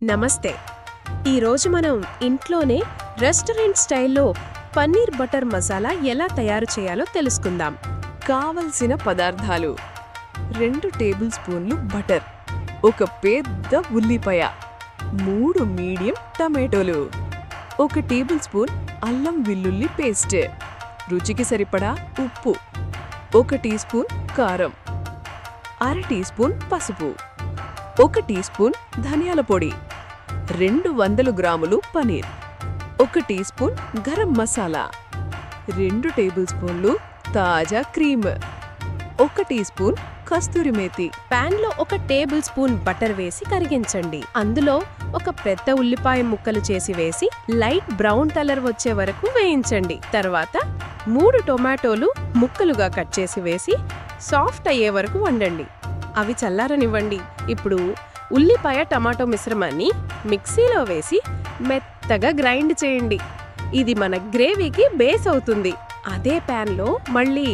నమస్తే. ఈరోజు మనం ఇంట్లోనే రెస్టారెంట్ స్టైల్లో పన్నీర్ బటర్ మసాలా ఎలా తయారు చేయాలో తెలుసుకుందాం. కావలసిన పదార్థాలు: 2 టేబుల్ స్పూన్లు బటర్, ఒక పెద్ద ఉల్లిపాయ, 3 మీడియం టమాటోలు, 1 టేబుల్ స్పూన్ అల్లం వెల్లుల్లి పేస్ట్, రుచికి సరిపడా ఉప్పు, 1 టీ స్పూన్ కారం, 1/2 టీ స్పూన్ పసుపు, 1 టీ స్పూన్ ధనియాల పొడి, 200 గ్రాములు paneer, 1 teaspoon garam masala, 2 table స్పూన్లు తాజా cream, 1 teaspoon kasuri methi. ప్యాన్లో 1 టేబుల్ స్పూన్ బటర్ వేసి కరిగించండి. అందులో ఒక పెద్ద ఉల్లిపాయ ముక్కలు చేసి వేసి లైట్ బ్రౌన్ కలర్ వచ్చే వరకు వేయించండి. తర్వాత 3 టొమాటోలు ముక్కలుగా కట్ చేసి వేసి సాఫ్ట్ అయ్యే వరకు వండండి. అవి చల్లారనివ్వండి. ఇప్పుడు ఉల్లిపాయ టమాటో మిశ్రమాన్ని మిక్సీలో వేసి మెత్తగా గ్రైండ్ చేయండి. ఇది మన గ్రేవీకి బేస్ అవుతుంది. అదే ప్యాన్లో మళ్ళీ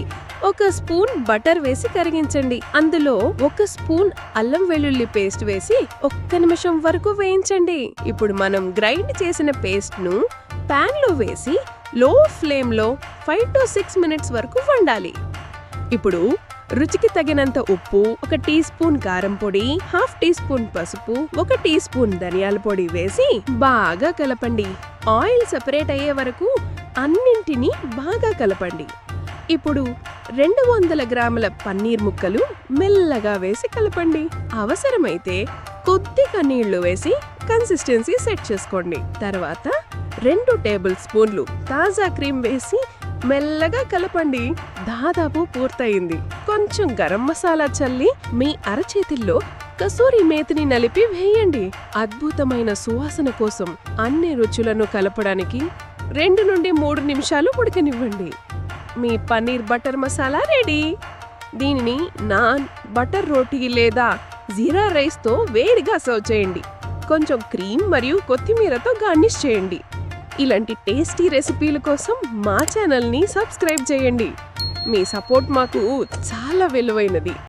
1 స్పూన్ బటర్ వేసి కరిగించండి. అందులో 1 స్పూన్ అల్లం వెల్లుల్లి పేస్ట్ వేసి 1 నిమిషం వరకు వేయించండి. ఇప్పుడు మనం గ్రైండ్ చేసిన పేస్ట్ను ప్యాన్లో వేసి లో ఫ్లేమ్లో 5 to 6 మినిట్స్ వరకు వండాలి. ఇప్పుడు రుచికి తగినంత ఉప్పు, 1 టీ స్పూన్ కారం పొడి, 1/2 టీ స్పూన్ పసుపు, 1 టీ స్పూన్ ధనియాల పొడి వేసి బాగా కలపండి. ఆయిల్ సెపరేట్ అయ్యే వరకు అన్నింటినీ బాగా కలపండి. ఇప్పుడు 200 గ్రాముల పన్నీర్ ముక్కలు మెల్లగా వేసి కలపండి. అవసరమైతే కొద్దిగా నీళ్లు వేసి కన్సిస్టెన్సీ సెట్ చేసుకోండి. తర్వాత 2 టేబుల్ స్పూన్లు తాజా క్రీమ్ వేసి మెల్లగా కలపండి. దాదాపు పూర్తయింది. కొంచెం గరం మసాలా చల్లి మీ అరచేతిల్లో కసూరి మేతిని నలిపి వేయండి. అద్భుతమైన సువాసన కోసం అన్ని రుచులను కలపడానికి 2 నుండి 3 నిమిషాలు ఉడకనివ్వండి. మీ పన్నీర్ బటర్ మసాలా రెడీ. దీనిని నాన్, బటర్ రోటీ లేదా జీరా రైస్తో వేడిగా సర్వ్ చేయండి. కొంచెం క్రీమ్ మరియు కొత్తిమీరతో గార్నిష్ చేయండి. ఇలాంటి టేస్టీ రెసిపీల కోసం మా ఛానల్ని సబ్స్క్రైబ్ చేయండి. మీ సపోర్ట్ మాకు చాలా విలువైనది.